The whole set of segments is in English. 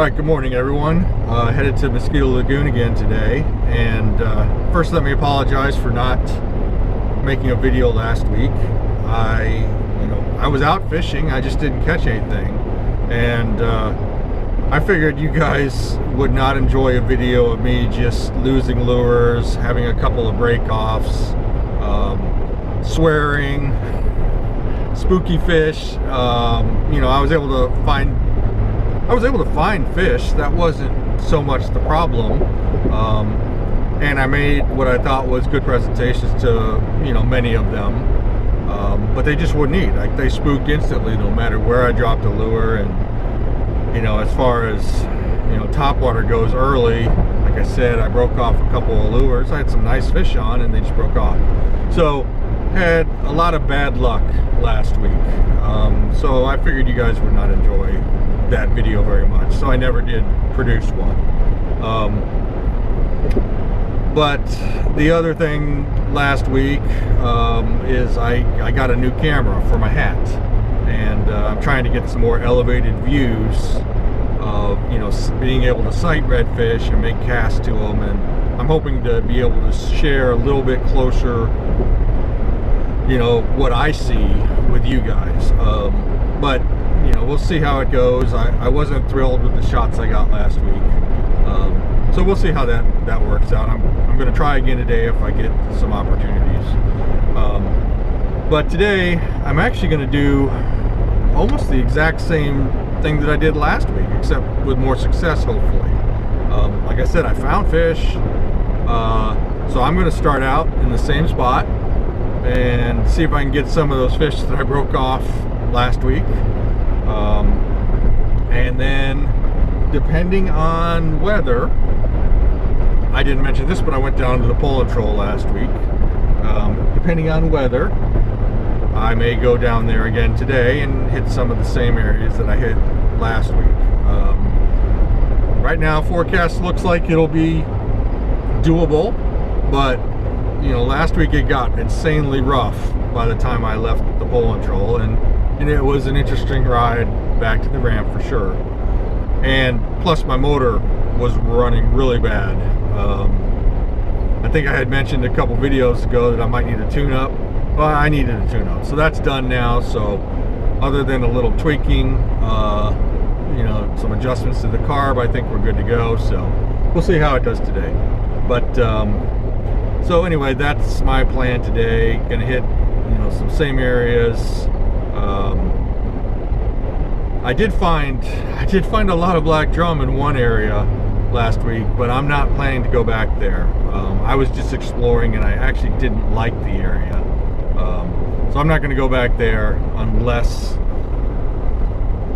Alright, good morning everyone. Headed to Mosquito Lagoon again today, and first let me apologize for not making a video last week. I was out fishing, I just didn't catch anything, and I figured you guys would not enjoy a video of me just losing lures, having a couple of break-offs, swearing, spooky fish. I was able to find fish. That wasn't so much the problem, and I made what I thought was good presentations to many of them, but they just wouldn't eat. Like, they spooked instantly no matter where I dropped a lure. And as far as topwater goes, early, like I said, I broke off a couple of lures. I had some nice fish on and they just broke off. So had a lot of bad luck last week, so I figured you guys would not enjoy that video very much, so I never did produce one. But the other thing last week is I got a new camera for my hat, and I'm trying to get some more elevated views of being able to sight redfish and make casts to them, and I'm hoping to be able to share a little bit closer what I see with you guys. But we'll see how it goes. I wasn't thrilled with the shots I got last week, so we'll see how that works out. I'm going to try again today if I get some opportunities. But today I'm actually going to do almost the exact same thing that I did last week, except with more success, hopefully. Like I said, I found fish, so I'm going to start out in the same spot and see if I can get some of those fish that I broke off last week. And then, depending on weather, I didn't mention this, but I went down to the pole and troll last week. Depending on weather, I may go down there again today and hit some of the same areas that I hit last week. Right now, forecast looks like it'll be doable, but last week it got insanely rough by the time I left the pole and troll, and it was an interesting ride back to the ramp for sure. And plus my motor was running really bad. I think I had mentioned a couple videos ago that I might need a tune-up. Well, I needed a tune-up, so that's done now. So other than a little tweaking, some adjustments to the carb, I think we're good to go. So we'll see how it does today. But so anyway, that's my plan today. Gonna hit some same areas. I did find a lot of black drum in one area last week, but I'm not planning to go back there. I was just exploring, and I actually didn't like the area, so I'm not going to go back there unless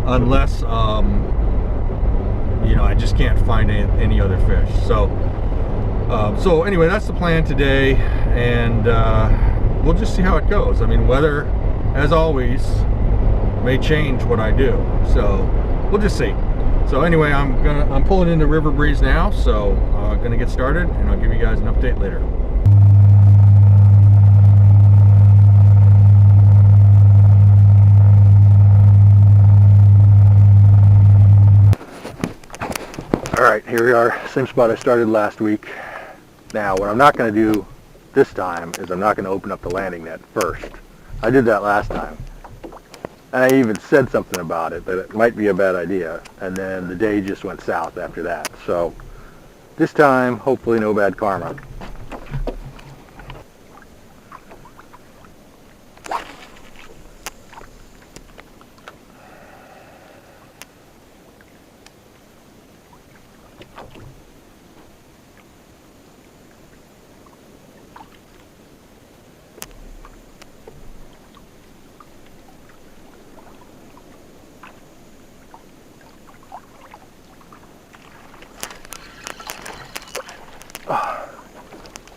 I just can't find any other fish. So anyway, that's the plan today, and we'll just see how it goes. I mean, weather, as always, may change what I do, so we'll just see. So anyway, I'm pulling into River Breeze now, so gonna get started, and I'll give you guys an update later. Alright, here we are, same spot I started last week. Now, what I'm not going to do this time is I'm not going to open up the landing net first. I did that last time. And I even said something about it, that it might be a bad idea. And then the day just went south after that. So this time, hopefully no bad karma.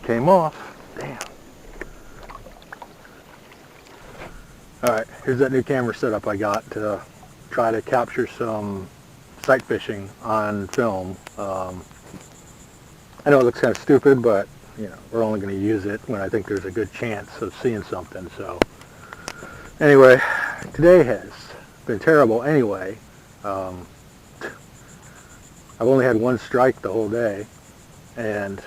Came off. Damn. Alright, here's that new camera setup I got to try to capture some sight fishing on film. I know it looks kind of stupid, but we're only going to use it when I think there's a good chance of seeing something. So anyway, today has been terrible anyway. I've only had one strike the whole day, and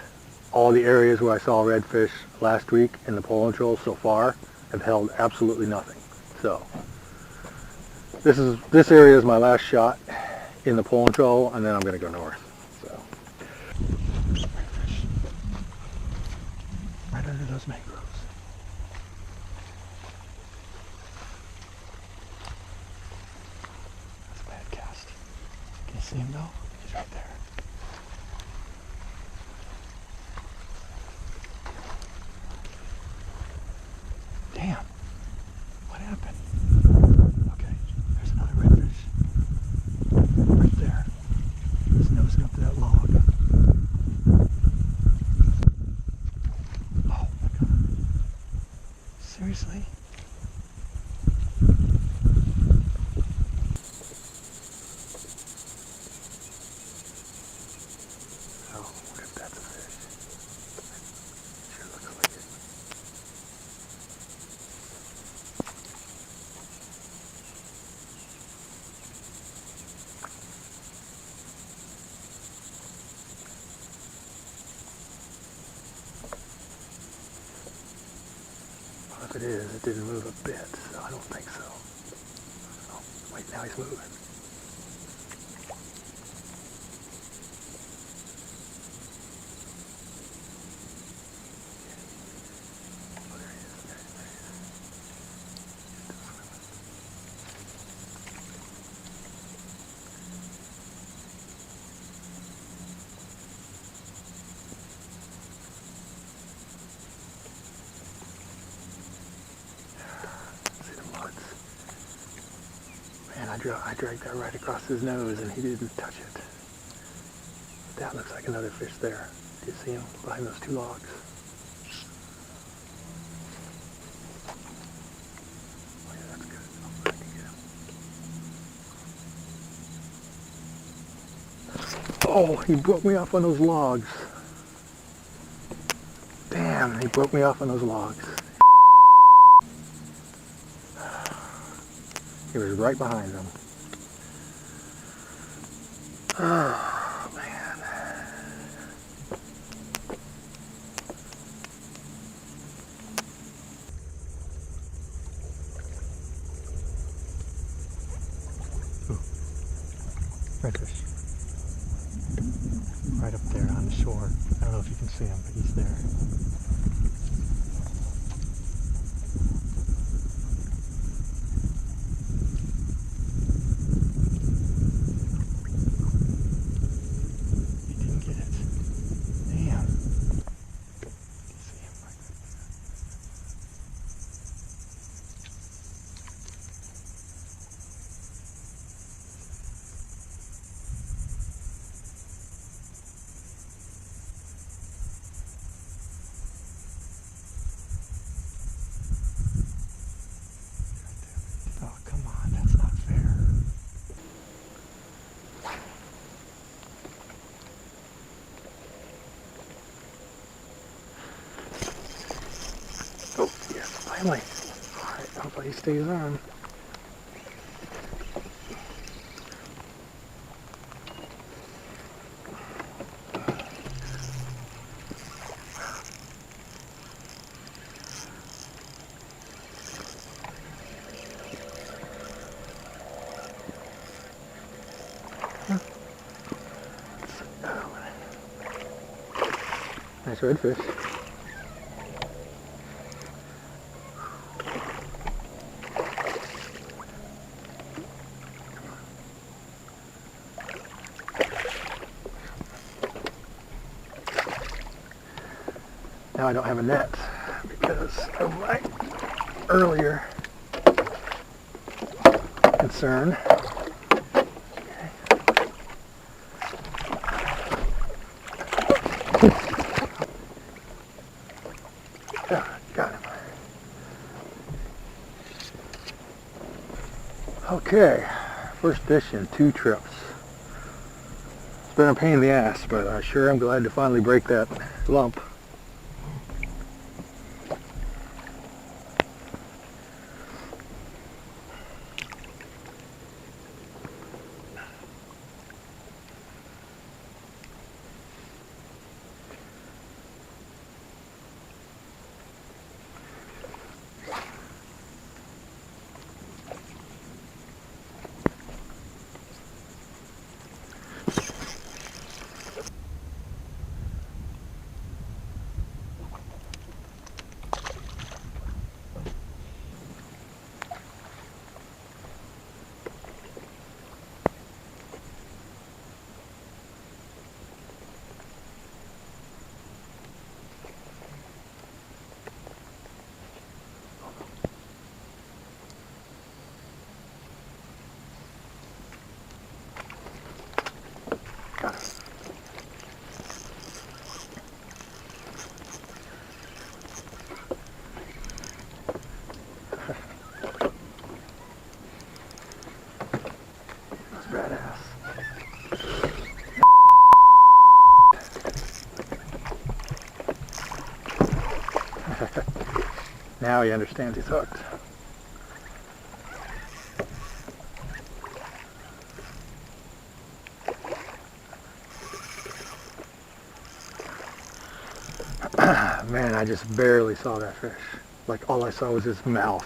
all the areas where I saw redfish last week in the pole and troll so far have held absolutely nothing. So this area is my last shot in the pole and troll, and then I'm going to go north. So right under those mangroves. That's a bad cast. Can you see him though? He's right there. Damn. What happened? Okay, there's another redfish. Right there. He's nosing up to that log. Oh my god. Seriously? Oh, what if that's a fish? Sure looks like it. Well, if it is, it didn't move a bit, so I don't think so. Oh, wait, now he's moving. Oh, there he is. There he is. He's still swimming. See the muds? Man, I dragged that right across his nose and he didn't touch it. That looks like another fish there. Do you see him behind those two logs? Oh yeah, that's good. I can get him. Oh, he broke me off on those logs. Damn, he broke me off on those logs. He was right behind them. Oh, man. Ooh. Redfish. Right up there on the shore. I don't know if you can see him, but he's there. Oh, come on, that's not fair. Oh, yes, finally. All right, hopefully he stays on. Nice redfish. Now I don't have a net because of my earlier concern. Got him. Okay, first fish in 2 trips. It's been a pain in the ass, but I sure am glad to finally break that lump. badass. Now he understands he's hooked. Man, I just barely saw that fish. Like all I saw was his mouth.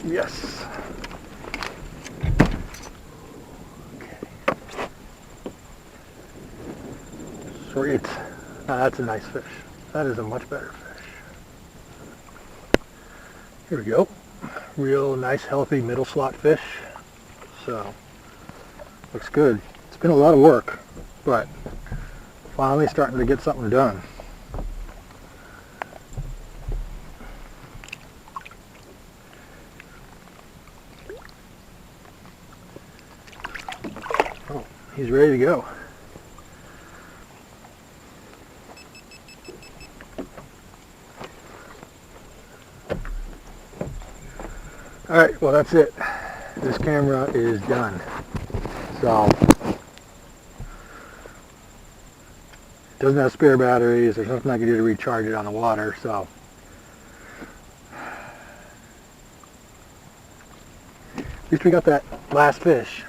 Yes. Okay. Sweet. Now that's a nice fish. That is a much better fish. Here we go. Real nice, healthy middle slot fish. So, looks good. It's been a lot of work, but finally starting to get something done. Oh, he's ready to go. Alright, well that's it. This camera is done. So, it doesn't have spare batteries. There's nothing I can do to recharge it on the water, so. At least we got that last fish.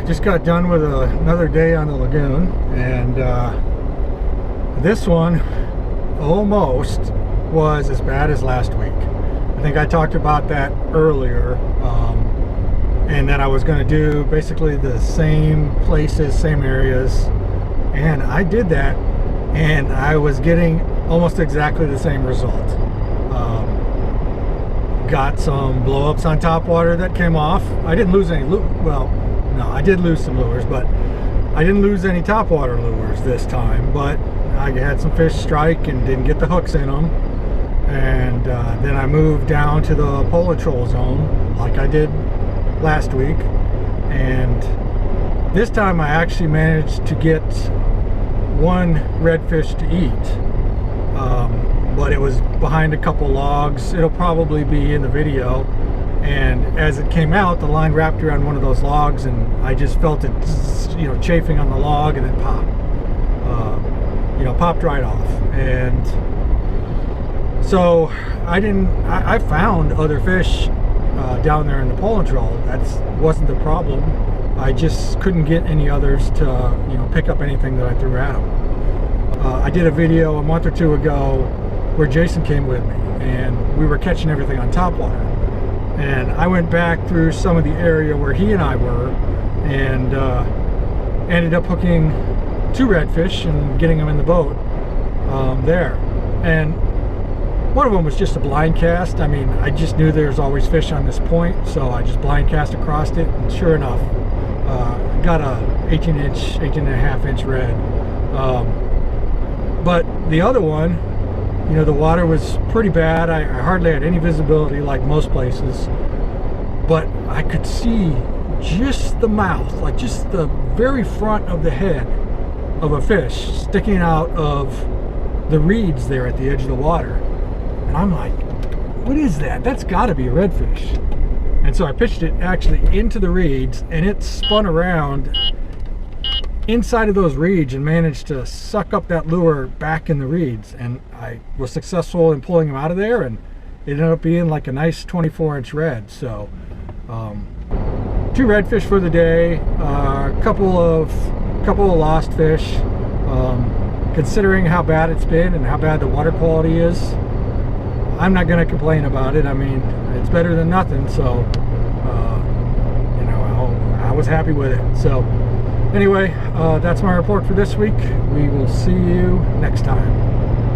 Just got done with another day on the lagoon, and this one almost was as bad as last week. I think I talked about that earlier, and that I was going to do basically the same places, same areas, and I did that, and I was getting almost exactly the same result. Got some blow-ups on topwater that came off. I didn't lose any no, I did lose some lures, but I didn't lose any topwater lures this time. But I had some fish strike and didn't get the hooks in them. And then I moved down to the polar troll zone like I did last week. And this time I actually managed to get one redfish to eat. But it was behind a couple logs. It'll probably be in the video. And as it came out, the line wrapped around one of those logs, and I just felt it, chafing on the log, and then pop. Popped right off. And so I found other fish down there in the polar troll. That wasn't the problem. I just couldn't get any others to, pick up anything that I threw at them. I did a video a month or two ago where Jason came with me, and we were catching everything on topwater. And I went back through some of the area where he and I were, and ended up hooking 2 redfish and getting them in the boat there. And one of them was just a blind cast. I mean, I just knew there's always fish on this point, so I just blind cast across it, and sure enough, got a 18 and a half inch red. But the other one, the water was pretty bad. I hardly had any visibility like most places, but I could see just the mouth, like just the very front of the head of a fish sticking out of the reeds there at the edge of the water. And I'm like, what is that? That's got to be a redfish. And so I pitched it actually into the reeds, and it spun around inside of those reeds and managed to suck up that lure back in the reeds, and I was successful in pulling him out of there, and it ended up being like a nice 24-inch red. So 2 redfish for the day, a couple of lost fish. Considering how bad it's been and how bad the water quality is, I'm not going to complain about it. I mean, it's better than nothing, so was happy with it. So anyway, that's my report for this week. We will see you next time.